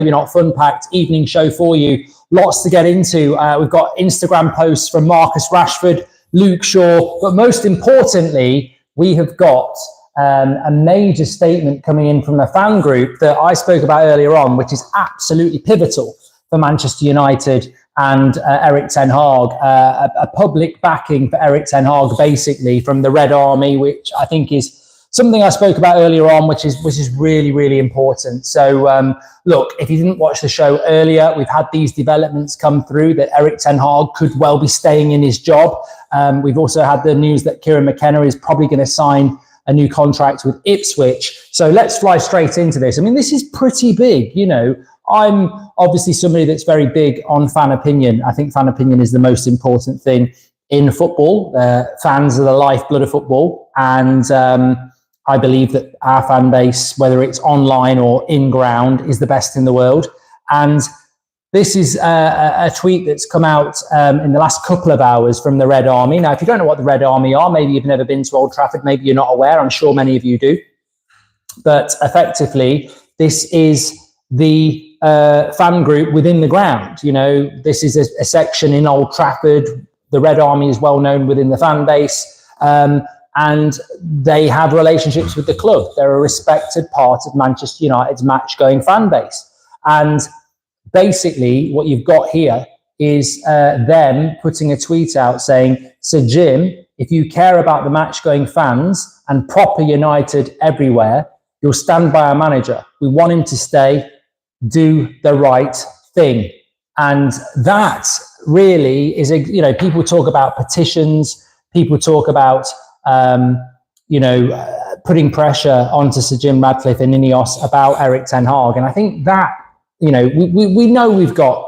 not fun-packed evening show for you. Lots to get into. We've got Instagram posts from Marcus Rashford, Luke Shaw, but most importantly, we have got a major statement coming in from a fan group that I spoke about earlier on, which is absolutely pivotal for Manchester United and Erik Ten Hag, a public backing for Erik Ten Hag, basically from the Red Army, which I think is something I spoke about earlier on, which is really, really important. So, look, if you didn't watch the show earlier, we've had these developments come through that Erik Ten Hag could well be staying in his job. We've also had the news that Kieran McKenna is probably going to sign a new contract with Ipswich. So let's fly straight into this. I mean, this is pretty big. You know, I'm obviously somebody that's very big on fan opinion. I think fan opinion is the most important thing in football. Fans are the lifeblood of football. And I believe that our fan base, whether it's online or in ground, is the best in the world. And this is a tweet that's come out in the last couple of hours from the Red Army. Now, if you don't know what the Red Army are, maybe you've never been to Old Trafford, maybe you're not aware. I'm sure many of you do. But effectively, this is the fan group within the ground. You know, this is a section in Old Trafford. The Red Army is well known within the fan base. And they have relationships with the club. They're a respected part of Manchester United's match-going fan base. And basically, what you've got here is them putting a tweet out saying, "Sir Jim, if you care about the match-going fans and proper United everywhere, you'll stand by our manager. We want him to stay. Do the right thing." And that really is, people talk about petitions. People talk about putting pressure onto Sir Jim Ratcliffe and INEOS about Erik Ten Hag. And I think that, we know we've got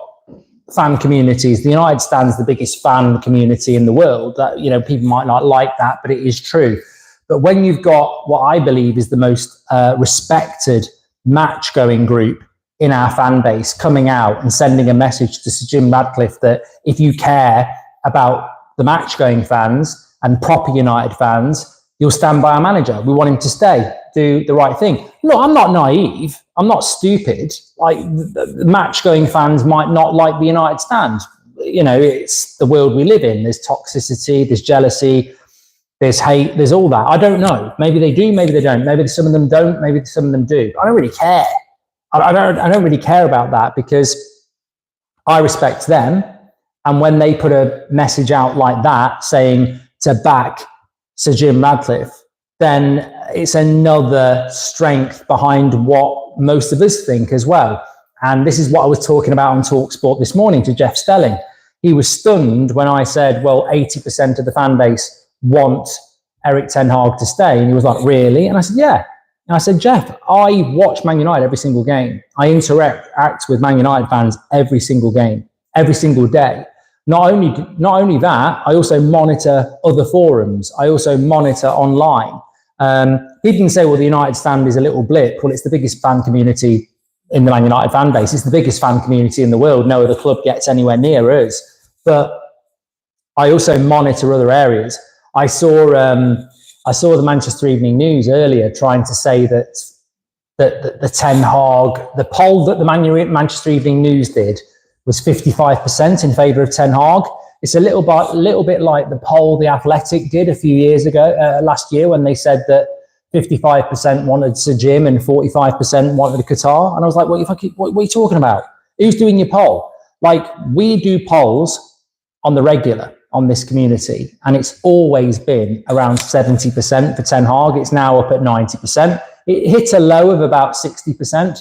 fan communities. The United stands the biggest fan community in the world. That, people might not like that, but it is true. But when you've got what I believe is the most respected match-going group in our fan base coming out and sending a message to Sir Jim Ratcliffe that if you care about the match-going fans and proper United fans, you'll stand by our manager. We want him to stay, do the right thing. Look, I'm not naive. I'm not stupid. Like, the match-going fans might not like the United stand. It's the world we live in. There's toxicity, there's jealousy, there's hate, there's all that. I don't know. Maybe they do, maybe they don't. Maybe some of them don't, maybe some of them do. I don't really care. I don't really care about that because I respect them. And when they put a message out like that saying to back Sir Jim Ratcliffe, then it's another strength behind what most of us think as well. And this is what I was talking about on TalkSport this morning to Jeff Stelling. He was stunned when I said, well, 80% of the fan base want Erik Ten Hag to stay. And he was like, really? And I said, yeah. And I said, Jeff, I watch Man United every single game. I interact with Man United fans every single game, every single day. Not only that, I also monitor other forums. I also monitor online. People can say, well, the United stand is a little blip. Well, it's the biggest fan community in the Man United fan base. It's the biggest fan community in the world. No other club gets anywhere near us. But I also monitor other areas. I saw the Manchester Evening News earlier trying to say that the Ten Hag, the poll that the Manchester Evening News did was 55% in favour of Ten Hag. It's a little bit like the poll The Athletic did a few years ago, last year, when they said that 55% wanted Sir Jim and 45% wanted Qatar. And I was like, what are you talking about? Who's doing your poll? Like, we do polls on the regular on this community, and it's always been around 70% for Ten Hag. It's now up at 90%. It hit a low of about 60%,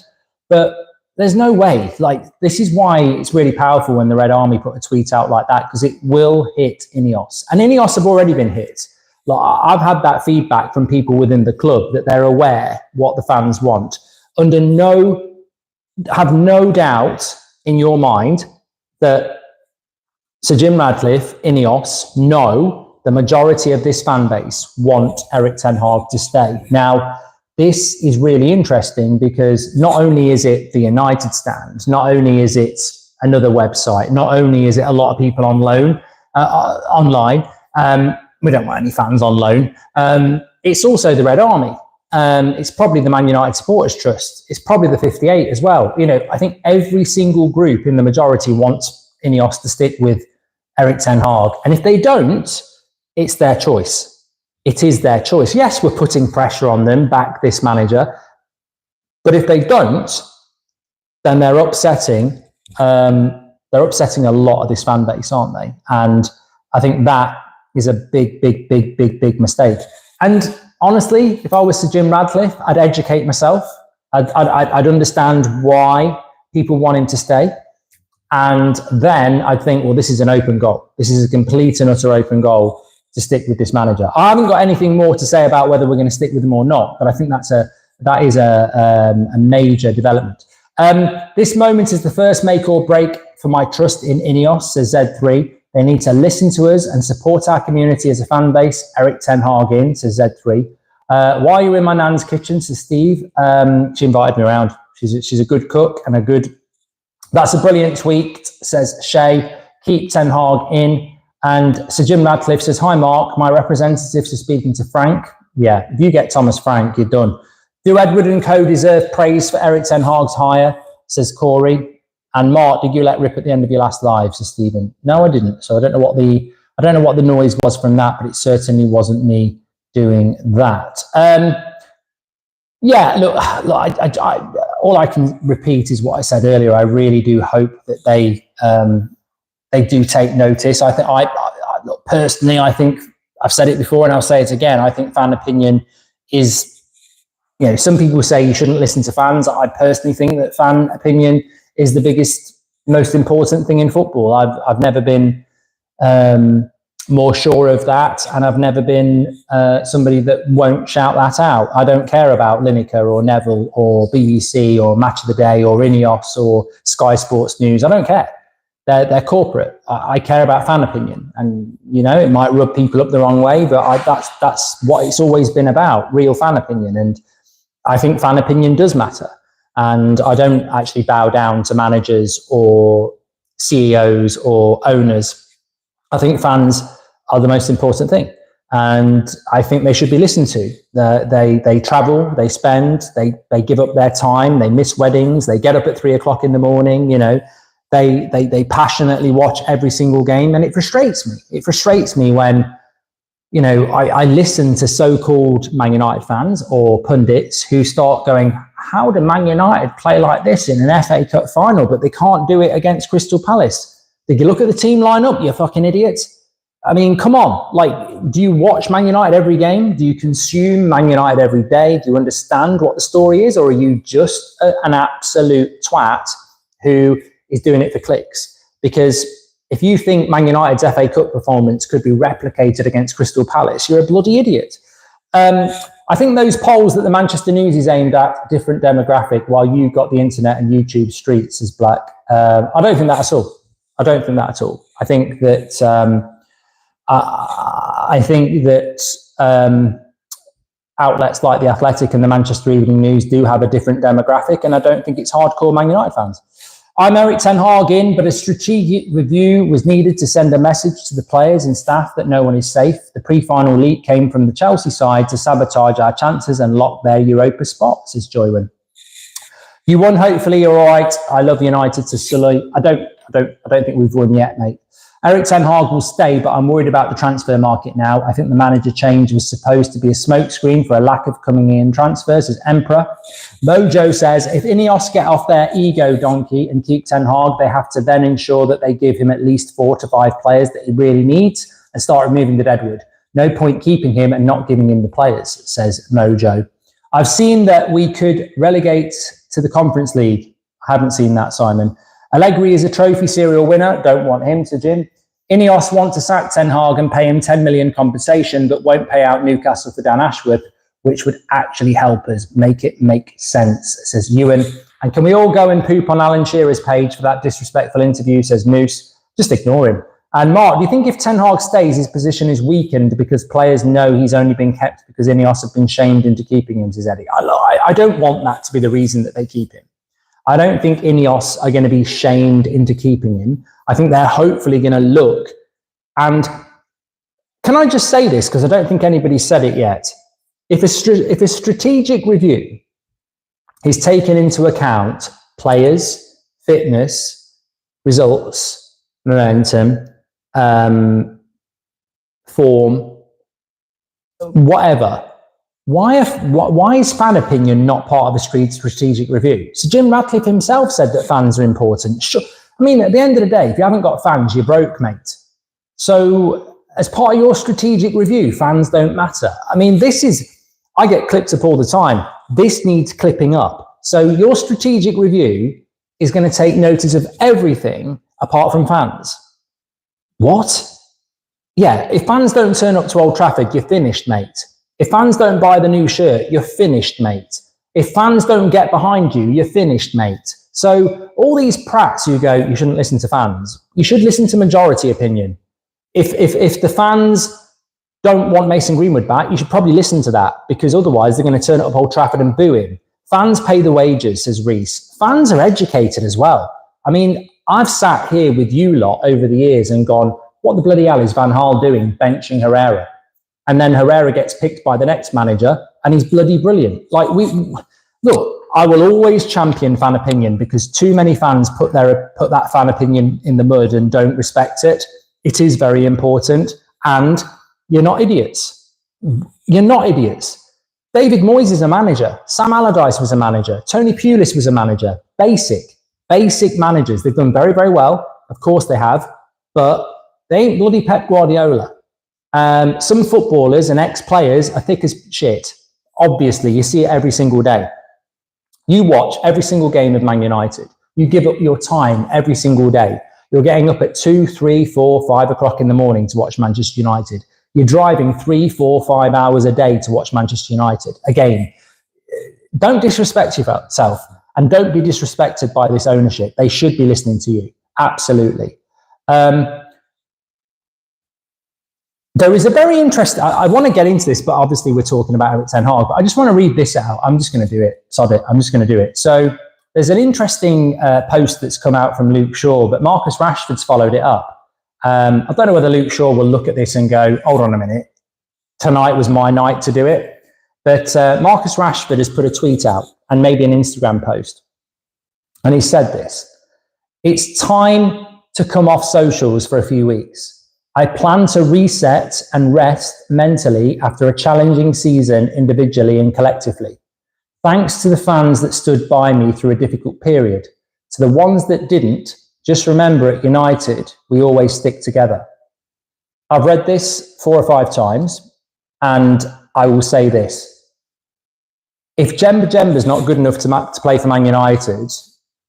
but there's no way. Like, this is why it's really powerful when the Red Army put a tweet out like that, because it will hit INEOS. And INEOS have already been hit. Like, I've had that feedback from people within the club that they're aware what the fans want. Have no doubt in your mind that Sir Jim Ratcliffe, INEOS, know the majority of this fan base want Erik Ten Hag to stay. Now, this is really interesting because not only is it the United stand, not only is it another website, not only is it a lot of people on loan, online, we don't want any fans on loan, it's also the Red Army. It's probably the Man United Supporters Trust. It's probably the 58 as well. You know, I think every single group in the majority wants INEOS to stick with Erik Ten Hag. And if they don't, it's their choice. It is their choice. Yes, we're putting pressure on them, back this manager. But if they don't, then they're upsetting a lot of this fan base, aren't they? And I think that is a big mistake. And honestly, if I was Sir Jim Radcliffe, I'd educate myself. I'd understand why people want him to stay. And then I'd think, well, this is an open goal. This is a complete and utter open goal to stick with this manager. I haven't got anything more to say about whether we're going to stick with him or not, but I think that is a major development. This moment is the first make or break for my trust in INEOS, says Z3. They need to listen to us and support our community as a fan base. Erik Ten Hag in, says Z3. Why are you in my nan's kitchen, says Steve. She invited me around. She's a good cook and a good... That's a brilliant tweet, says Shay. Keep Ten Hag in. And Sir Jim Radcliffe says, hi, Mark. My representatives are speaking to Frank. Yeah, if you get Thomas Frank, you're done. Do Edward and co deserve praise for Erik Ten Hag's hire, says Corey. And Mark, did you let rip at the end of your last live, says Stephen? No, I didn't. So I don't know what the noise was from that, but it certainly wasn't me doing that. Yeah, look, all I can repeat is what I said earlier. I really do hope that they do take notice. I think look, personally, I think I've said it before and I'll say it again. I think fan opinion is, you know, some people say you shouldn't listen to fans. I personally think that fan opinion is the biggest, most important thing in football. I've never been more sure of that, and I've never been somebody that won't shout that out. I don't care about Lineker or Neville or BBC or Match of the Day or INEOS or Sky Sports News. I don't care. They're corporate. I care about fan opinion, and you know, it might rub people up the wrong way, but that's what it's always been about, real fan opinion. And I think fan opinion does matter. And I don't actually bow down to managers or CEOs or owners. I think fans are the most important thing. And I think they should be listened to. They travel, they spend, they give up their time, they miss weddings, they get up at 3 o'clock in the morning, you know, they passionately watch every single game. And it frustrates me. It frustrates me when, you know, I listen to so-called Man United fans or pundits who start going, how do Man United play like this in an FA Cup final, but they can't do it against Crystal Palace? Did you look at the team lineup, you fucking idiots? I mean, come on. Like, do you watch Man United every game? Do you consume Man United every day? Do you understand what the story is? Or are you just an absolute twat who is doing it for clicks? Because if you think Man United's FA Cup performance could be replicated against Crystal Palace, you're a bloody idiot. I think those polls that the Manchester News is aimed at, different demographic, while you got the internet and YouTube streets as black. I don't think that at all. I don't think that at all. I think that outlets like The Athletic and the Manchester Evening News do have a different demographic, and I don't think it's hardcore Man United fans. I'm Erik Ten Hag in, but a strategic review was needed to send a message to the players and staff that no one is safe. The pre-final leak came from the Chelsea side to sabotage our chances and lock their Europa spot, says Joywin. You won, hopefully you're all right. I love United, to Sully. I don't think we've won yet, mate. Erik Ten Hag will stay, but I'm worried about the transfer market now. I think the manager change was supposed to be a smokescreen for a lack of coming in transfers, as Emperor. Mojo says, if INEOS get off their ego donkey and keep Ten Hag, they have to then ensure that they give him at least 4 to 5 players that he really needs and start removing the deadwood. No point keeping him and not giving him the players, says Mojo. I've seen that we could relegate to the Conference League. I haven't seen that, Simon. Allegri is a trophy serial winner. Don't want him, to Jim. INEOS want to sack Ten Hag and pay him 10 million compensation, but won't pay out Newcastle for Dan Ashworth, which would actually help us make it make sense, says Ewan. And can we all go and poop on Alan Shearer's page for that disrespectful interview, says Moose. Just ignore him. And Mark, do you think if Ten Hag stays, his position is weakened because players know he's only been kept because INEOS have been shamed into keeping him, says Eddie? I don't want that to be the reason that they keep him. I don't think INEOS are going to be shamed into keeping him. I think they're hopefully going to look. And can I just say this, because I don't think anybody's said it yet. If a strategic review is taken into account players, fitness, results, momentum, form, whatever, why is fan opinion not part of a strategic review? So Jim Ratcliffe himself said that fans are important. Sure. I mean, at the end of the day, if you haven't got fans, you're broke, mate. So as part of your strategic review, fans don't matter. I mean, I get clipped up all the time. This needs clipping up. So your strategic review is going to take notice of everything apart from fans. What? Yeah, if fans don't turn up to Old Trafford, you're finished, mate. If fans don't buy the new shirt, you're finished, mate. If fans don't get behind you, you're finished, mate. So all these prats who go, you shouldn't listen to fans. You should listen to majority opinion. If the fans don't want Mason Greenwood back, you should probably listen to that, because otherwise they're going to turn up Old Trafford and boo him. Fans pay the wages, says Reese. Fans are educated as well. I mean, I've sat here with you lot over the years and gone, what the bloody hell is Van Gaal doing benching Herrera? And then Herrera gets picked by the next manager and he's bloody brilliant. Look, I will always champion fan opinion, because too many fans put that fan opinion in the mud and don't respect it. It is very important, and you're not idiots. You're not idiots. David Moyes is a manager. Sam Allardyce was a manager. Tony Pulis was a manager. Basic managers. They've done very, very well. Of course they have, but they ain't bloody Pep Guardiola. Some footballers and ex-players are thick as shit. Obviously, you see it every single day. You watch every single game of Man United. You give up your time every single day. You're getting up at 2, 3, 4, 5 o'clock in the morning to watch Manchester United. You're driving 3, 4, 5 hours a day to watch Manchester United. Again, don't disrespect yourself, and don't be disrespected by this ownership. They should be listening to you. Absolutely. There is a very interesting, I want to get into this, but obviously we're talking about Eric Ten Hag, but I just want to read this out. I'm just going to do it. Sod it. I'm just going to do it. So there's an interesting post that's come out from Luke Shaw, but Marcus Rashford's followed it up. I don't know whether Luke Shaw will look at this and go, hold on a minute, tonight was my night to do it. But Marcus Rashford has put a tweet out and maybe an Instagram post. And he said this: it's time to come off socials for a few weeks. I plan to reset and rest mentally after a challenging season, individually and collectively. Thanks to the fans that stood by me through a difficult period. To the ones that didn't, just remember at United, we always stick together. I've read this 4 or 5 times, and I will say this. If Jemba's not good enough to play for Man United,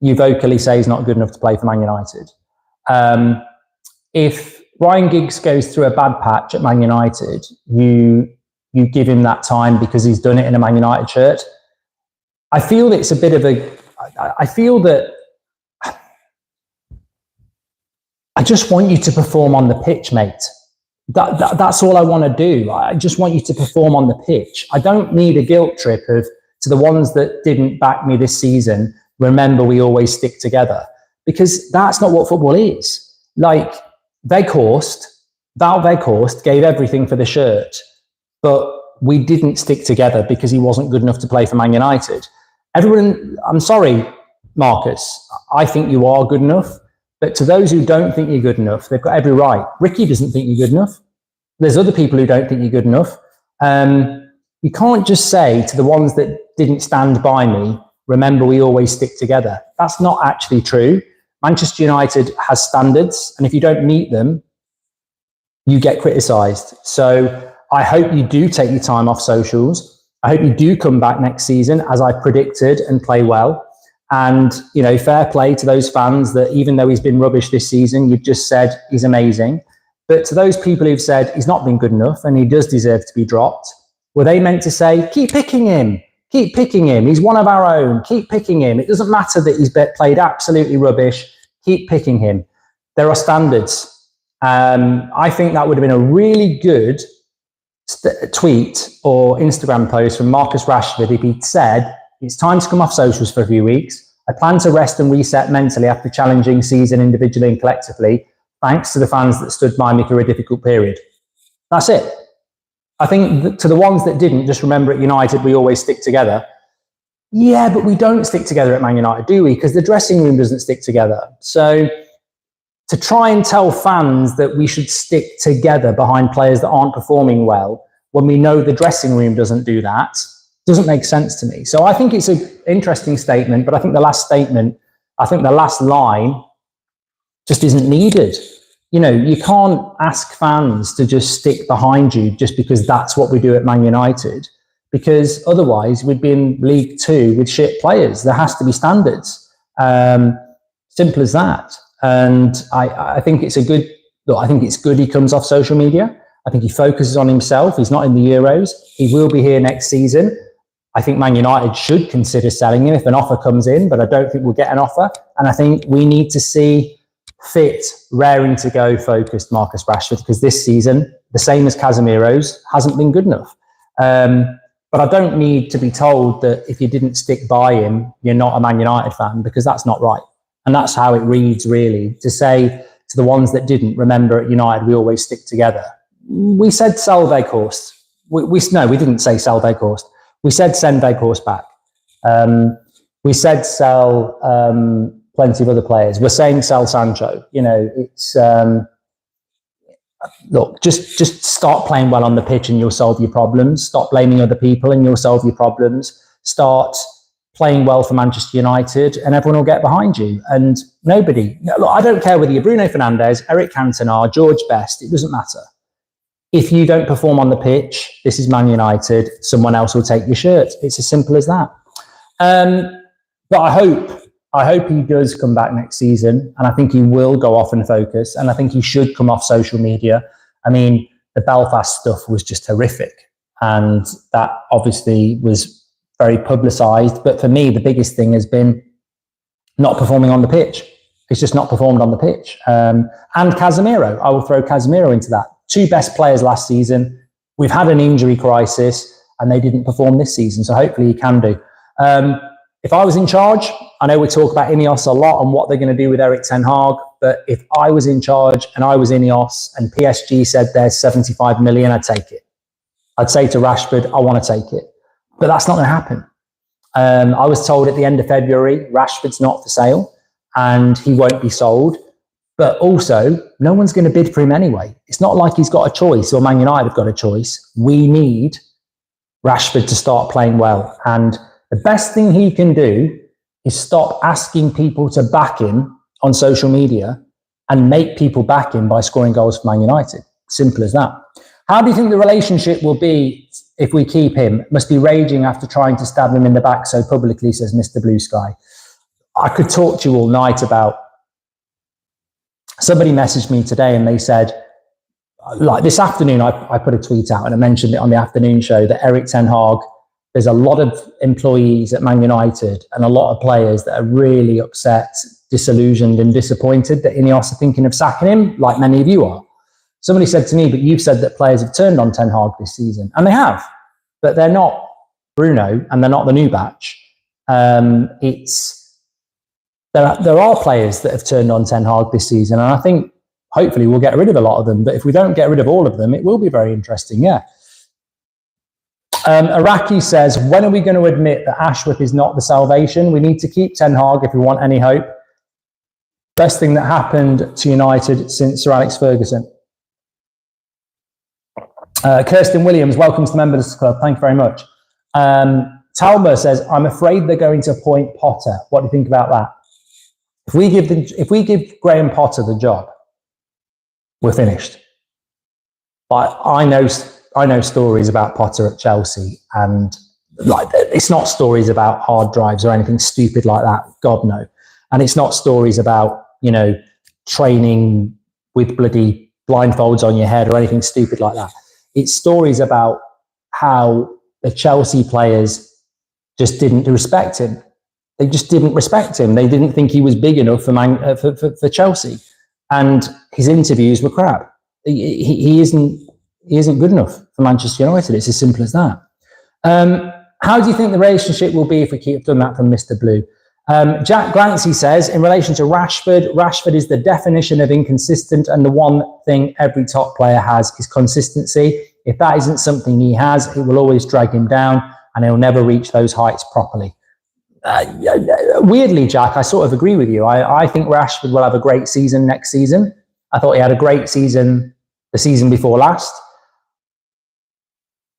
you vocally say he's not good enough to play for Man United. If Ryan Giggs goes through a bad patch at Man United, you give him that time because he's done it in a Man United shirt. I feel that it's a bit of I feel that I just want you to perform on the pitch, mate. That's all I want to do. I just want you to perform on the pitch. I don't need a guilt trip to the ones that didn't back me this season. Remember, we always stick together, because that's not what football is. Like, Val Weghorst gave everything for the shirt, but we didn't stick together because he wasn't good enough to play for Man United. Everyone, I'm sorry, Marcus, I think you are good enough, but to those who don't think you're good enough, they've got every right. Ricky doesn't think you're good enough. There's other people who don't think you're good enough. You can't just say to the ones that didn't stand by me, remember, we always stick together. That's not actually true. Manchester United has standards, and if you don't meet them, you get criticised. So I hope you do take your time off socials. I hope you do come back next season, as I predicted, and play well. And, fair play to those fans that, even though he's been rubbish this season, you've just said he's amazing. But to those people who've said he's not been good enough and he does deserve to be dropped, were they meant to say, keep picking him? Keep picking him. He's one of our own. Keep picking him. It doesn't matter that he's played absolutely rubbish. Keep picking him. There are standards. I think that would have been a really good tweet or Instagram post from Marcus Rashford if he'd said, it's time to come off socials for a few weeks. I plan to rest and reset mentally after a challenging season, individually and collectively, thanks to the fans that stood by me through a difficult period. That's it. I think to the ones that didn't, just remember at United, we always stick together. Yeah, but we don't stick together at Man United, do we? Because the dressing room doesn't stick together. So to try and tell fans that we should stick together behind players that aren't performing well, when we know the dressing room doesn't do that, doesn't make sense to me. So I think it's an interesting statement, but I think the last line just isn't needed. You know, you can't ask fans to just stick behind you just because that's what we do at Man United, because otherwise we'd be in League Two with shit players. There has to be standards. Simple as that. And I think it's good he comes off social media. I think he focuses on himself. He's not in the Euros. He will be here next season. I think Man United should consider selling him if an offer comes in, but I don't think we'll get an offer. And I think we need to see fit, raring to go, focused Marcus Rashford, because this season, the same as Casemiro's, hasn't been good enough. But I don't need to be told that if you didn't stick by him, you're not a Man United fan, because that's not right. And that's how it reads, really. To say to the ones that didn't, remember at United, we always stick together. We said sell Weghorst. We didn't say sell Weghorst. We said send Weghorst back. We said sell plenty of other players. We're saying sell Sancho. You know, it's look, just start playing well on the pitch and you'll solve your problems. Stop blaming other people and you'll solve your problems. Start playing well for Manchester United and everyone will get behind you. And nobody, look, I don't care whether you're Bruno Fernandes, Eric Cantona, George Best, it doesn't matter. If you don't perform on the pitch, this is Man United, someone else will take your shirt. It's as simple as that. But I hope he does come back next season, and I think he will go off and focus, and I think he should come off social media. I mean, the Belfast stuff was just horrific, and that obviously was very publicised. But for me, the biggest thing has been not performing on the pitch. He's just not performed on the pitch. And Casemiro, I will throw Casemiro into that. Two best players last season. We've had an injury crisis, and they didn't perform this season, so hopefully he can do. If I was in charge, I know we talk about INEOS a lot and what they're going to do with Eric Ten Hag, but if I was in charge and I was INEOS and PSG said there's 75 million, I'd take it. I'd say to Rashford, I want to take it. But that's not going to happen. I was told at the end of February, Rashford's not for sale and he won't be sold. But also, no one's going to bid for him anyway. It's not like he's got a choice or Man United have got a choice. We need Rashford to start playing well. And the best thing he can do is stop asking people to back him on social media and make people back him by scoring goals for Man United. Simple as that. How do you think the relationship will be if we keep him? Must be raging after trying to stab him in the back so publicly, says Mr. Blue Sky. I could talk to you all night about... Somebody messaged me today and they said, like this afternoon, I put a tweet out and I mentioned it on the afternoon show that Eric Ten Hag, there's a lot of employees at Man United and a lot of players that are really upset, disillusioned and disappointed that INEOS are thinking of sacking him, like many of you are. Somebody said to me, but you've said that players have turned on Ten Hag this season. And they have, but they're not Bruno and they're not the new batch. There are players that have turned on Ten Hag this season, and I think hopefully we'll get rid of a lot of them. But if we don't get rid of all of them, it will be very interesting, yeah. Iraqi says, when are we going to admit that Ashworth is not the salvation? We need to keep Ten Hag if we want any hope. Best thing that happened to United since Sir Alex Ferguson. Kirsten Williams, welcome to the Members Club. Thank you very much. Talbot says, I'm afraid they're going to appoint Potter. What do you think about that? If we give Graham Potter the job, we're finished. But I know stories about Potter at Chelsea, and like it's not stories about hard drives or anything stupid like that. God no. And it's not stories about, you know, training with bloody blindfolds on your head or anything stupid like that. It's stories about how the Chelsea players just didn't respect him. They just didn't respect him. They didn't think he was big enough for Chelsea, and his interviews were crap. He isn't good enough for Manchester United. It's as simple as that. How do you think the relationship will be if we keep doing that from Mr. Blue? Jack Glancy says, in relation to Rashford is the definition of inconsistent, and the one thing every top player has is consistency. If that isn't something he has, it will always drag him down and he'll never reach those heights properly. Weirdly, Jack, I sort of agree with you. I think Rashford will have a great season next season. I thought he had a great season the season before last.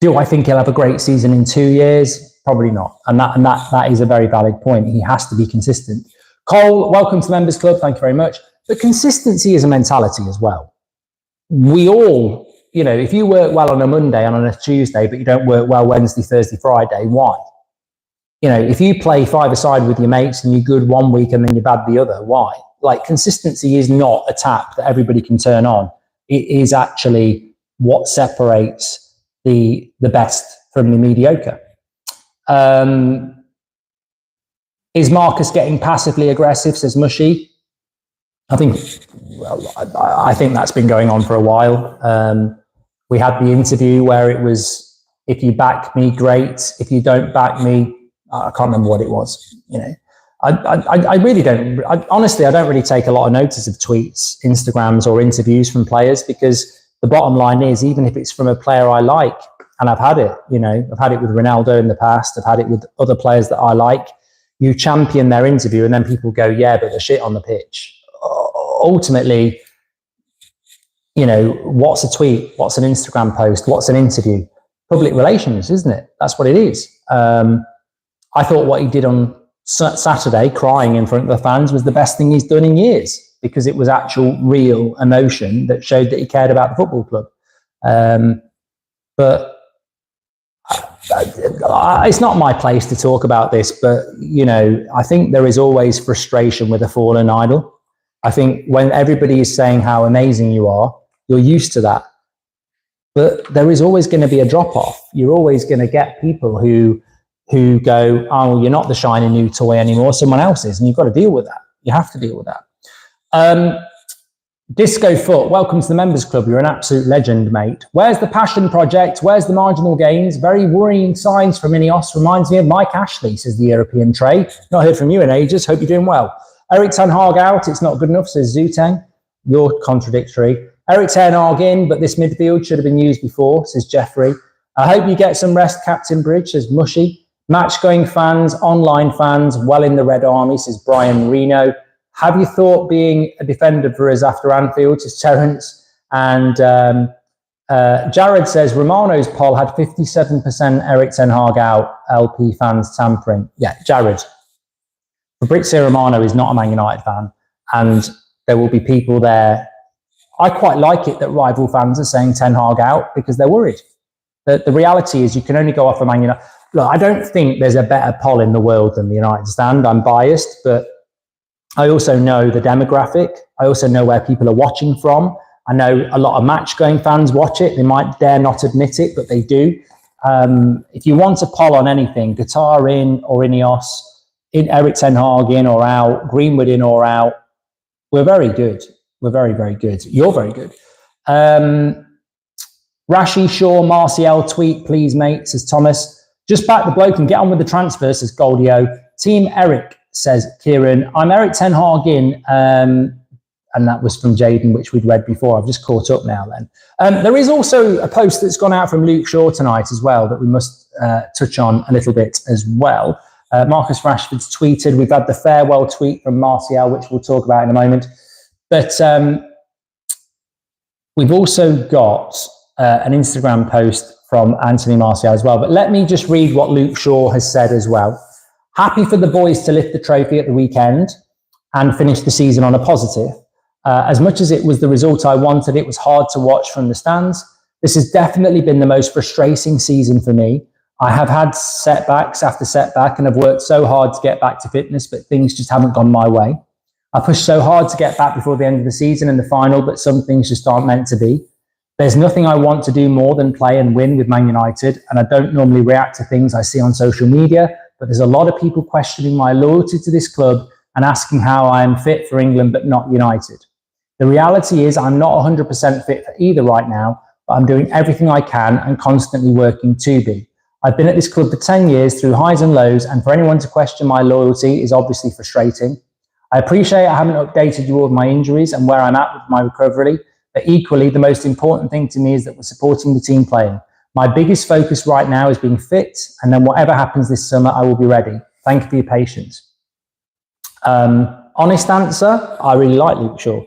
Do I think he'll have a great season in 2 years? Probably not. And that is a very valid point. He has to be consistent. Cole, welcome to the Members Club. Thank you very much. But consistency is a mentality as well. We all, if you work well on a Monday and on a Tuesday, but you don't work well Wednesday, Thursday, Friday, why? If you play five-a-side with your mates and you're good one week and then you're bad the other, why? Like, consistency is not a tap that everybody can turn on. It is actually what separates the best from the mediocre. Is Marcus getting passively aggressive, says Mushy? I think that's been going on for a while. We had the interview where it was, if you back me, great. If you don't back me, I can't remember what it was. I really don't. Honestly, I don't really take a lot of notice of tweets, Instagrams, or interviews from players, because the bottom line is, even if it's from a player I like, and I've had it, I've had it with Ronaldo in the past, I've had it with other players that I like, you champion their interview and then people go, yeah, but they're shit on the pitch. Ultimately, what's a tweet? What's an Instagram post? What's an interview? Public relations, isn't it? That's what it is. I thought what he did on Saturday, crying in front of the fans, was the best thing he's done in years, because it was actual real emotion that showed that he cared about the football club. But it's not my place to talk about this, but, I think there is always frustration with a fallen idol. I think when everybody is saying how amazing you are, you're used to that. But there is always going to be a drop-off. You're always going to get people who go, oh, you're not the shiny new toy anymore, someone else is, and you've got to deal with that. You have to deal with that. Disco Foot, welcome to the Members Club. You're an absolute legend, mate. Where's the passion project? Where's the marginal gains? Very worrying signs from INEOS. Reminds me of Mike Ashley, says the European Trey. Not heard from you in ages. Hope you're doing well. Eric Ten Hag out. It's not good enough, says Zuteng. You're contradictory. Eric Ten Hag in, but this midfield should have been used before, says Jeffrey. I hope you get some rest, Captain Bridge, says Mushy. Match-going fans, online fans, well in the Red Army, says Brian Reno. Have you thought being a defender for us after Anfield, says Terence? And Jared says, Romano's poll had 57% Eric Ten Hag out, LP fans tampering. Yeah, Jared. Fabrizio Romano is not a Man United fan, and there will be people there. I quite like it that rival fans are saying Ten Hag out, because they're worried. The reality is you can only go off a Man United. Look, I don't think there's a better poll in the world than the United stand. I'm biased, but I also know the demographic. I also know where people are watching from. I know a lot of match-going fans watch it. They might dare not admit it, but they do. If you want a poll on anything, Qatar in or INEOS, Eric Ten Hag in or out, Greenwood in or out, we're very good. We're very, very good. You're very good. Rashi Shaw, Martial, tweet, please, mate, says Thomas. Just back the bloke and get on with the transfer, says Goldio. Team Eric, says Kieran. I'm Eric Ten Hag in, and that was from Jaden, which we'd read before. I've just caught up now then. There is also a post that's gone out from Luke Shaw tonight as well that we must touch on a little bit as well. Marcus Rashford's tweeted. We've had the farewell tweet from Martial, which we'll talk about in a moment. But we've also got an Instagram post from Anthony Martial as well. But let me just read what Luke Shaw has said as well. Happy for the boys to lift the trophy at the weekend and finish the season on a positive. As much as it was the result I wanted, it was hard to watch from the stands. This has definitely been the most frustrating season for me. I have had setbacks after setback and have worked so hard to get back to fitness, but things just haven't gone my way. I pushed so hard to get back before the end of the season and the final, but some things just aren't meant to be. There's nothing I want to do more than play and win with Man United, and I don't normally react to things I see on social media, but there's a lot of people questioning my loyalty to this club and asking how I am fit for England but not United. The reality is I'm not 100% fit for either right now, but I'm doing everything I can and constantly working to be. I've been at this club for 10 years through highs and lows, and for anyone to question my loyalty is obviously frustrating. I appreciate I haven't updated you all with my injuries and where I'm at with my recovery, But equally, the most important thing to me is that we're supporting the team playing. My biggest focus right now is being fit, and then whatever happens this summer, I will be ready. Thank you for your patience. Honest answer, I really like Luke Shaw.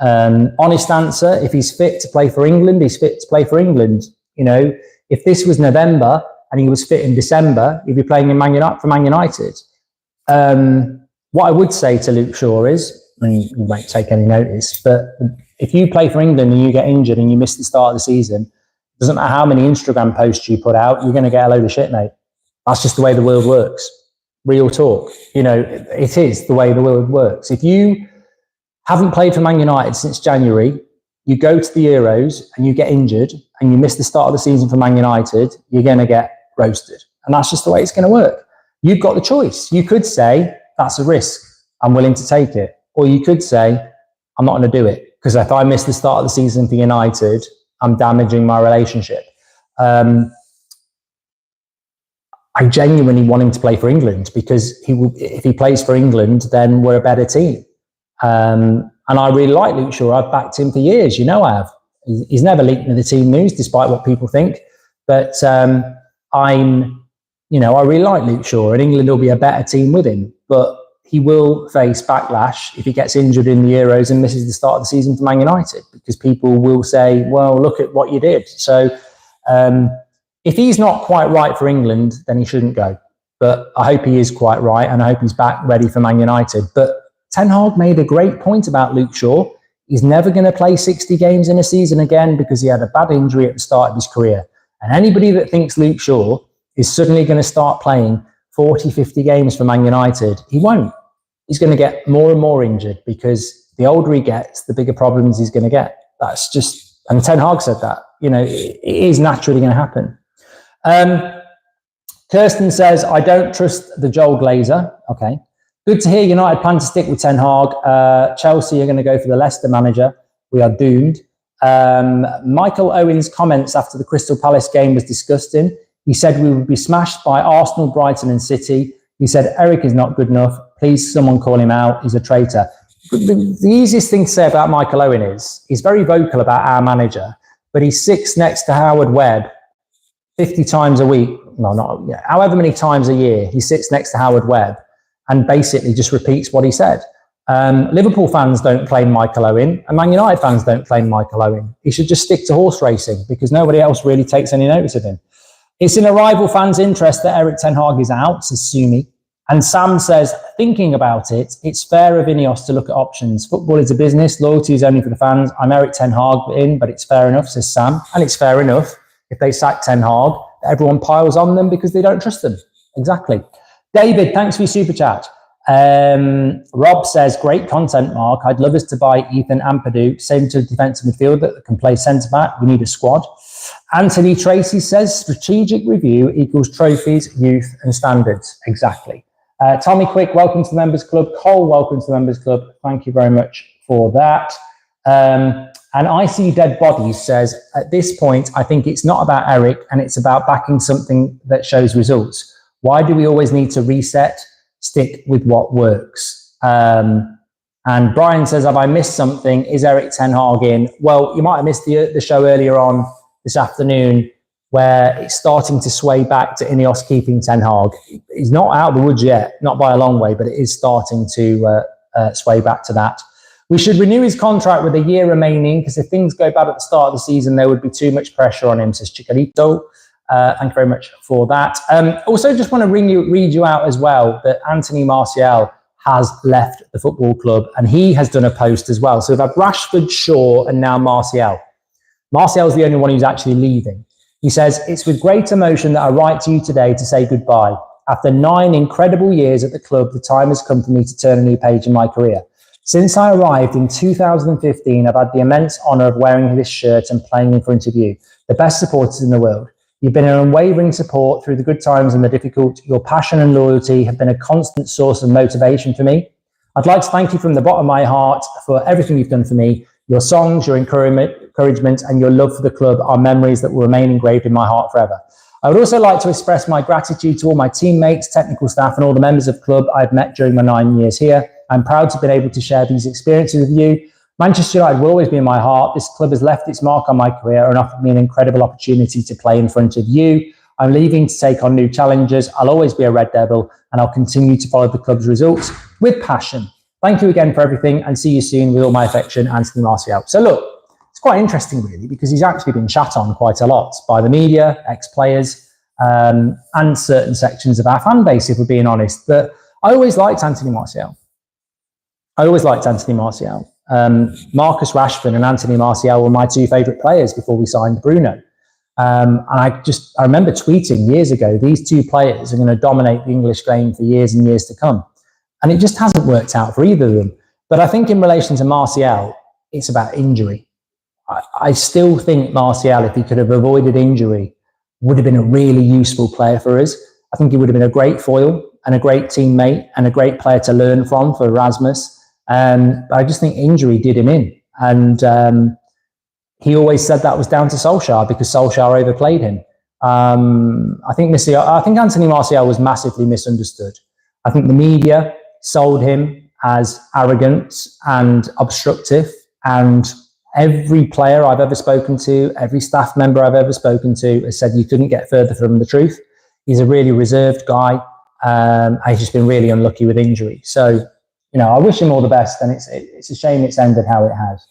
Honest answer, if he's fit to play for England, he's fit to play for England. You know, if this was November and he was fit in December, he'd be playing in for Man United. What I would say to Luke Shaw is, I mean, you won't take any notice, but if you play for England and you get injured and you miss the start of the season, it doesn't matter how many Instagram posts you put out, you're going to get a load of shit, mate. That's just the way the world works. Real talk. You know, it is the way the world works. If you haven't played for Man United since January, you go to the Euros and you get injured and you miss the start of the season for Man United, you're going to get roasted. And that's just the way it's going to work. You've got the choice. You could say, that's a risk, I'm willing to take it. Or you could say, I'm not going to do it, because if I miss the start of the season for United, I'm damaging my relationship. I genuinely want him to play for England, because if he plays for England, then we're a better team. And I really like Luke Shaw. I've backed him for years. You know I have. He's never leaked into the team news, despite what people think. But I really like Luke Shaw, and England will be a better team with him. But he will face backlash if he gets injured in the Euros and misses the start of the season for Man United, because people will say, well, look at what you did. So if he's not quite right for England, then he shouldn't go. But I hope he is quite right, and I hope he's back ready for Man United. But Ten Hag made a great point about Luke Shaw. He's never going to play 60 games in a season again, because he had a bad injury at the start of his career. And anybody that thinks Luke Shaw is suddenly going to start playing 40, 50 games for Man United, he won't. He's going to get more and more injured, because the older he gets, the bigger problems he's going to get. That's just, and Ten Hag said that, you know, it is naturally going to happen. Kirsten says, I don't trust the Joel Glazer. Okay. Good to hear United plan to stick with Ten Hag. Chelsea are going to go for the Leicester manager. We are doomed. Michael Owen's comments after the Crystal Palace game was disgusting. He said we would be smashed by Arsenal, Brighton and City. He said, Eric is not good enough. Please, someone call him out. He's a traitor. The easiest thing to say about Michael Owen is he's very vocal about our manager, but he sits next to Howard Webb 50 times a week. No, not, yeah, however many times a year, he sits next to Howard Webb and basically just repeats what he said. Liverpool fans don't claim Michael Owen, and Man United fans don't claim Michael Owen. He should just stick to horse racing, because nobody else really takes any notice of him. It's in a rival fan's interest that Eric Ten Hag is out, says Sumi. And Sam says, thinking about it, it's fair of INEOS to look at options. Football is a business, loyalty is only for the fans. I'm Eric Ten Hag in, but it's fair enough, says Sam. And it's fair enough if they sack Ten Hag, everyone piles on them because they don't trust them. Exactly. David, thanks for your super chat. Rob says, great content, Mark. I'd love us to buy Ethan Ampadu, same to defensive midfielder that can play centre-back. We need a squad. Anthony Tracy says, strategic review equals trophies, youth and standards. Exactly. Tommy Quick, welcome to the Members Club. Cole, welcome to the Members Club. Thank you very much for that. And I See Dead Bodies says, at this point, I think it's not about Eric and it's about backing something that shows results. Why do we always need to reset? Stick with what works. And Brian says, have I missed something? Is Eric Ten Hag in? Well, you might have missed the show earlier on this afternoon, where it's starting to sway back to INEOS keeping Ten Hag. He's not out of the woods yet, not by a long way, but it is starting to sway back to that. We should renew his contract with a year remaining, because if things go bad at the start of the season, there would be too much pressure on him, says Chicharito. Thank you very much for that. Also, just want to read you out as well that Anthony Martial has left the football club, and he has done a post as well. So we've had Rashford, Shaw, and now Martial. Martial's the only one who's actually leaving. He says, it's with great emotion that I write to you today to say goodbye. After 9 incredible years at the club, the time has come for me to turn a new page in my career. Since I arrived in 2015, I've had the immense honour of wearing this shirt and playing in front of you, the best supporters in the world. You've been an unwavering support through the good times and the difficult. Your passion and loyalty have been a constant source of motivation for me. I'd like to thank you from the bottom of my heart for everything you've done for me. Your songs, your encouragement, and your love for the club are memories that will remain engraved in my heart forever. I would also like to express my gratitude to all my teammates, technical staff, and all the members of the club I've met during my 9 years here. I'm proud to have been able to share these experiences with you. Manchester United will always be in my heart. This club has left its mark on my career and offered me an incredible opportunity to play in front of you. I'm leaving to take on new challenges. I'll always be a Red Devil, and I'll continue to follow the club's results with passion. Thank you again for everything, and see you soon. With all my affection, Anthony Martial. So look, it's quite interesting, really, because he's actually been shat on quite a lot by the media, ex-players, and certain sections of our fan base, if we're being honest. But I always liked Anthony Martial. Marcus Rashford and Anthony Martial were my two favourite players before we signed Bruno. And I remember tweeting years ago, these two players are going to dominate the English game for years and years to come. And it just hasn't worked out for either of them. But I think in relation to Martial, it's about injury. I still think Martial, if he could have avoided injury, would have been a really useful player for us. I think he would have been a great foil and a great teammate and a great player to learn from for Erasmus. I just think injury did him in. And he always said that was down to Solskjaer because Solskjaer overplayed him. I think Anthony Martial was massively misunderstood. I think the media sold him as arrogant and obstructive, and every player I've ever spoken to, every staff member I've ever spoken to has said you couldn't get further from the truth. He's a really reserved guy. He's just been really unlucky with injury. So, I wish him all the best, and it's a shame it's ended how it has.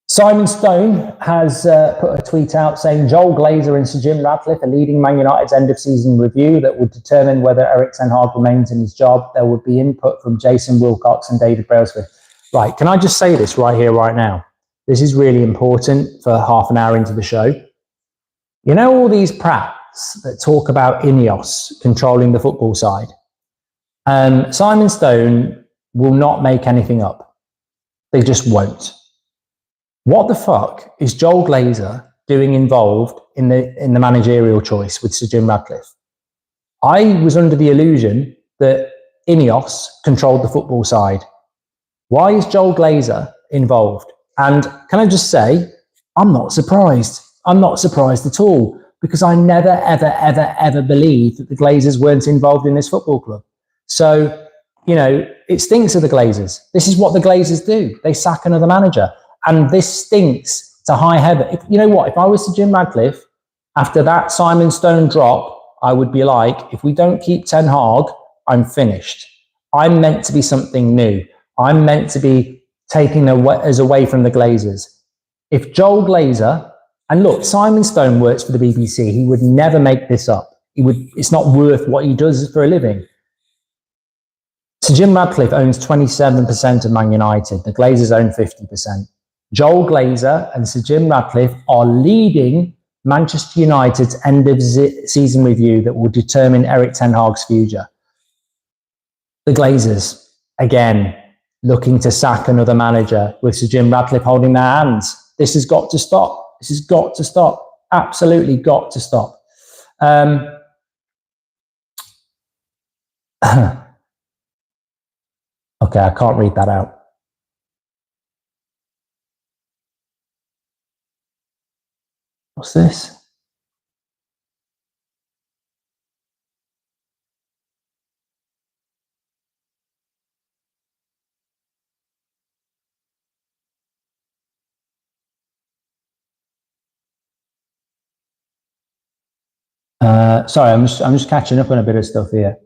Simon Stone has put a tweet out saying Joel Glazer and Sir Jim Ratcliffe are leading Man United's end-of-season review that would determine whether Eric Ten Hag remains in his job. There would be input from Jason Wilcox and David Brailsford. Right, can I just say this right here, right now? This is really important for half an hour into the show. All these prats that talk about INEOS controlling the football side? Simon Stone will not make anything up. They just won't. What the fuck is Joel Glazer doing involved in the managerial choice with Sir Jim Ratcliffe? I was under the illusion that INEOS controlled the football side. Why is Joel Glazer involved? And can I just say, I'm not surprised. I'm not surprised at all, because I never, ever, ever, ever believed that the Glazers weren't involved in this football club. So, it stinks of the Glazers. This is what the Glazers do. They sack another manager. And this stinks to high heaven. If I was Sir Jim Ratcliffe, after that Simon Stone drop, I would be like, if we don't keep Ten Hag, I'm finished. I'm meant to be something new. I'm meant to be taking us away from the Glazers. If Joel Glazer, and look, Simon Stone works for the BBC. He would never make this up. It's not worth what he does for a living. Sir Jim Ratcliffe owns 27% of Man United. The Glazers own 50%. Joel Glazer and Sir Jim Ratcliffe are leading Manchester United's end-of-season review that will determine Eric Ten Hag's future. The Glazers, again, looking to sack another manager with Sir Jim Ratcliffe holding their hands. This has got to stop. This has got to stop. Absolutely got to stop. Okay, I can't read that out. What's this? Sorry, I'm just catching up on a bit of stuff here.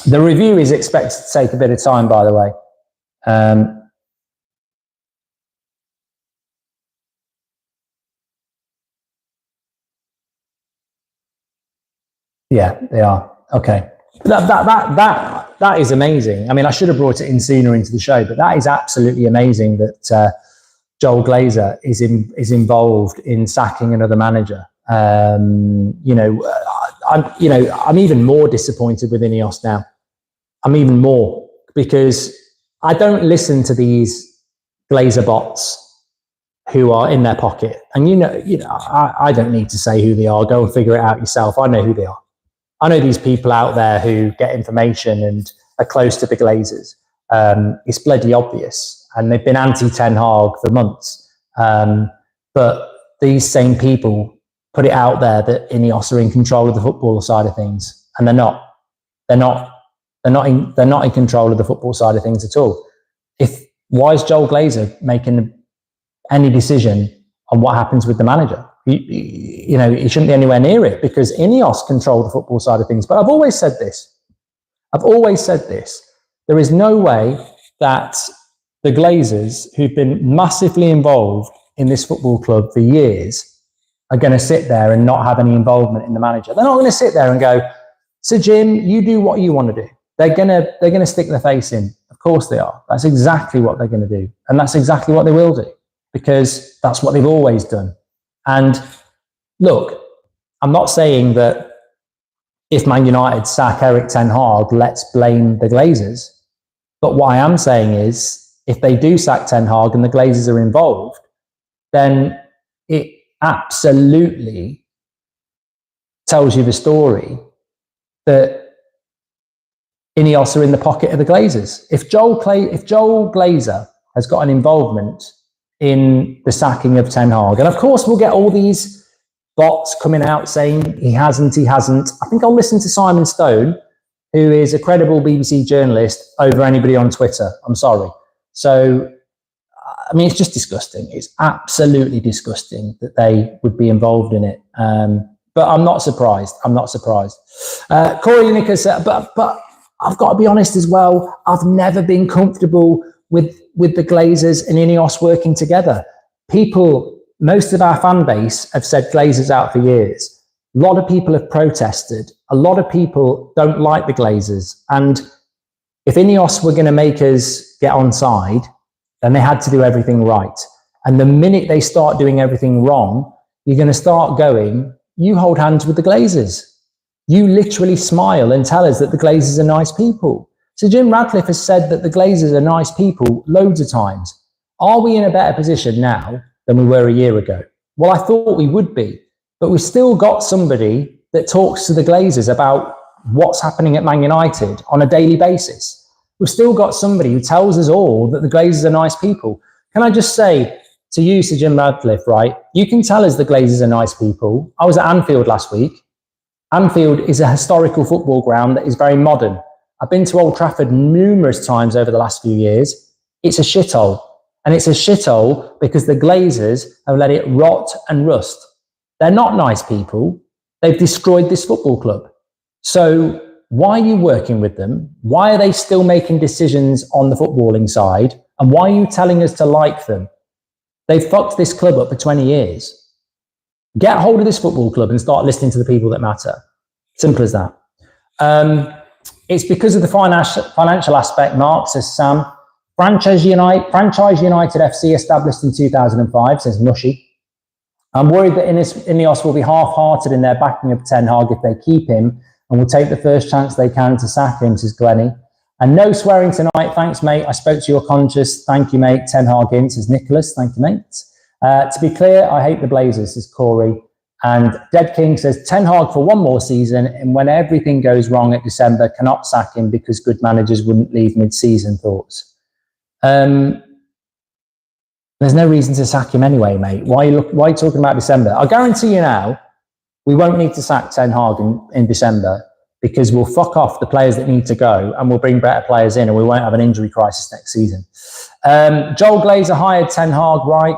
The review is expected to take a bit of time, by the way. Yeah, they are. Okay. That is amazing. I mean, I should have brought it in sooner into the show, but that is absolutely amazing that Joel Glazer is involved in sacking another manager. I'm even more disappointed with INEOS now. I'm even more, because I don't listen to these Glazer bots who are in their pocket. And I don't need to say who they are. Go and figure it out yourself. I know who they are. I know these people out there who get information and are close to the Glazers. It's bloody obvious. And they've been anti-Ten Hag for months. But these same people put it out there that INEOS are in control of the football side of things. And they're not. They're not. They're not in control of the football side of things at all. Why is Joel Glazer making any decision on what happens with the manager? He shouldn't be anywhere near it, because INEOS control the football side of things. But I've always said this. There is no way that the Glazers, who've been massively involved in this football club for years, are going to sit there and not have any involvement in the manager. They're not going to sit there and go, "So Jim, you do what you want to do." They're gonna stick their face in. Of course they are. That's exactly what they're going to do, and that's exactly what they will do, because that's what they've always done. And look, I'm not saying that if Man United sack Eric Ten Hag, let's blame the Glazers. But what I am saying is, if they do sack Ten Hag and the Glazers are involved, then it absolutely tells you the story that INEOS are in the pocket of the Glazers. If Joel Glazer has got an involvement in the sacking of Ten Hag, and of course we'll get all these bots coming out saying he hasn't. I think I'll listen to Simon Stone, who is a credible BBC journalist, over anybody on Twitter. I'm sorry. So, I mean, it's just disgusting. It's absolutely disgusting that they would be involved in it. But I'm not surprised. Corey Lineker said, but I've got to be honest as well. I've never been comfortable with the Glazers and INEOS working together. Most of our fan base have said Glazers out for years. A lot of people have protested. A lot of people don't like the Glazers. And if INEOS were going to make us get on side, then they had to do everything right. And the minute they start doing everything wrong, you're going to start going, you hold hands with the Glazers. You literally smile and tell us that the Glazers are nice people. So Jim Ratcliffe has said that the Glazers are nice people loads of times. Are we in a better position now than we were a year ago? Well, I thought we would be, but we've still got somebody that talks to the Glazers about what's happening at Man United on a daily basis. We've still got somebody who tells us all that the Glazers are nice people. Can I just say to you, Sir Jim Ratcliffe, right? You can tell us the Glazers are nice people. I was at Anfield last week. Anfield is a historical football ground that is very modern. I've been to Old Trafford numerous times over the last few years. It's a shithole. And it's a shithole because the Glazers have let it rot and rust. They're not nice people. They've destroyed this football club. So why are you working with them? Why are they still making decisions on the footballing side? And why are you telling us to like them? They've fucked this club up for 20 years. Get hold of this football club and start listening to the people that matter. Simple as that. It's because of the financial aspect, Mark, says Sam. Franchise United FC, established in 2005, says Mushy. I'm worried that INEOS will be half-hearted in their backing of Ten Hag if they keep him, and will take the first chance they can to sack him, says Glennie. And no swearing tonight. Thanks, mate. I spoke to your conscience. Thank you, mate. Ten Hag in, says Nicholas. Thank you, mate. To be clear, I hate the Blazers, says Corey. And Dead King says, Ten Hag for one more season, and when everything goes wrong at December, cannot sack him because good managers wouldn't leave mid-season. Thoughts? There's no reason to sack him anyway, mate. Why are you talking about December? I guarantee you now, we won't need to sack Ten Hag in December, because we'll fuck off the players that need to go and we'll bring better players in, and we won't have an injury crisis next season. Joel Glazer hired Ten Hag, right?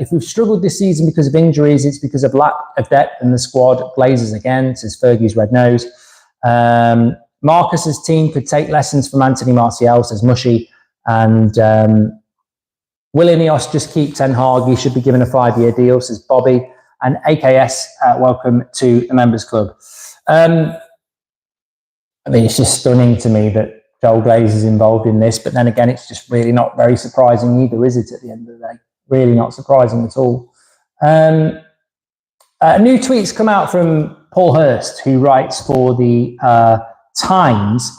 If we've struggled this season because of injuries, it's because of lack of depth in the squad. Glazers again, says Fergie's Red Nose. Marcus's team could take lessons from Anthony Martial, says Mushy. And will INEOS just keep Ten Hag? He should be given a 5-year deal, says Bobby. And AKS, welcome to the Members Club. I mean, it's just stunning to me that Joel Glazer is involved in this, but then again, it's just really not very surprising either, is it, at the end of the day? Really not surprising at all. New tweets come out from Paul Hurst, who writes for the Times.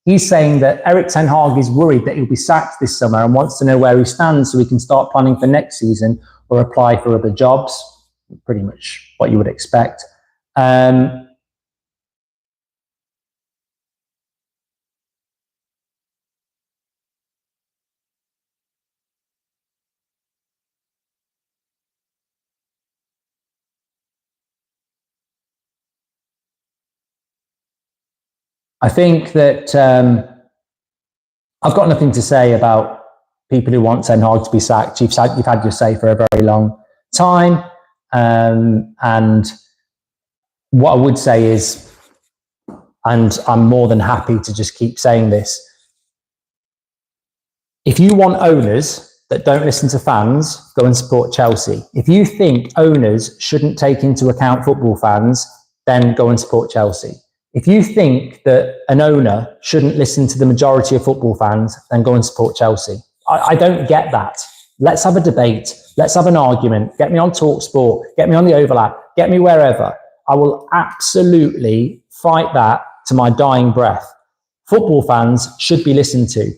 He's saying that Eric Ten Hag is worried that he'll be sacked this summer and wants to know where he stands so he can start planning for next season or apply for other jobs. Pretty much what you would expect. I think that I've got nothing to say about people who want Ten Hag to be sacked. You've had your say for a very long time. And what I would say is, and I'm more than happy to just keep saying this, if you want owners that don't listen to fans, go and support Chelsea. If you think owners shouldn't take into account football fans, then go and support Chelsea. If you think that an owner shouldn't listen to the majority of football fans, then go and support Chelsea. I don't get that. Let's have a debate. Let's have an argument. Get me on TalkSport. Get me on the Overlap. Get me wherever. I will absolutely fight that to my dying breath. Football fans should be listened to.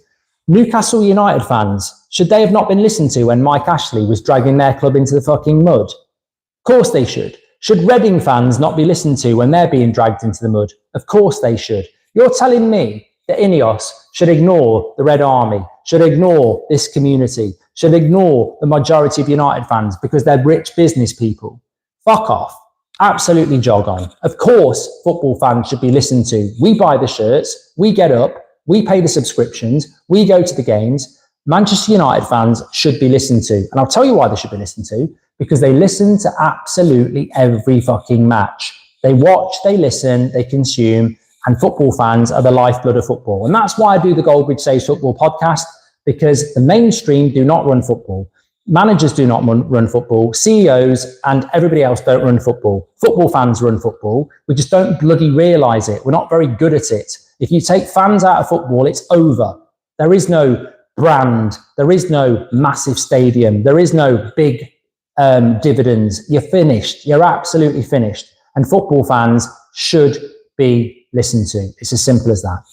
Newcastle United fans, should they have not been listened to when Mike Ashley was dragging their club into the fucking mud? Of course they should. Should Reading fans not be listened to when they're being dragged into the mud? Of course they should. You're telling me that INEOS should ignore the Red Army, should ignore this community, should ignore the majority of United fans because they're rich business people? Fuck off. Absolutely jog on. Of course, football fans should be listened to. We buy the shirts, we get up, we pay the subscriptions, we go to the games. Manchester United fans should be listened to. And I'll tell you why they should be listened to, because they listen to absolutely every fucking match. They watch, they listen, they consume, and football fans are the lifeblood of football. And that's why I do the Goldbridge Saves Football podcast, because the mainstream do not run football. Managers do not run football. CEOs and everybody else don't run football. Football fans run football. We just don't bloody realise it. We're not very good at it. If you take fans out of football, it's over. There is no brand. There is no massive stadium. There is no big dividends. You're finished. You're absolutely finished. And football fans should be listened to. It's as simple as that.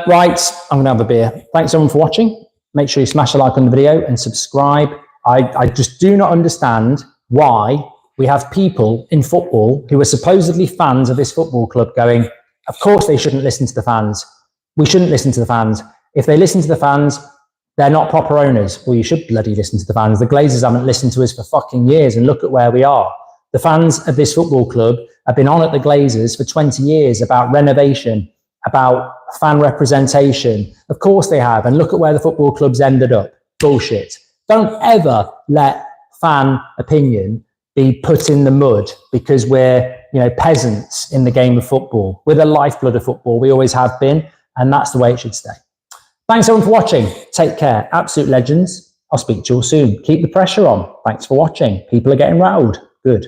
Right, I'm going to have a beer. Thanks everyone for watching. Make sure you smash a like on the video and subscribe. I just do not understand why we have people in football who are supposedly fans of this football club going, of course they shouldn't listen to the fans. We shouldn't listen to the fans. If they listen to the fans, they're not proper owners. Well, you should bloody listen to the fans. The Glazers haven't listened to us for fucking years, and look at where we are. The fans of this football club have been on at the Glazers for 20 years about renovation, about fan representation. Of course they have. And look at where the football club's ended up. Bullshit. Don't ever let fan opinion be put in the mud because we're, peasants in the game of football. We're the lifeblood of football. We always have been. And that's the way it should stay. Thanks everyone for watching. Take care. Absolute legends. I'll speak to you all soon. Keep the pressure on. Thanks for watching. People are getting rattled. Good.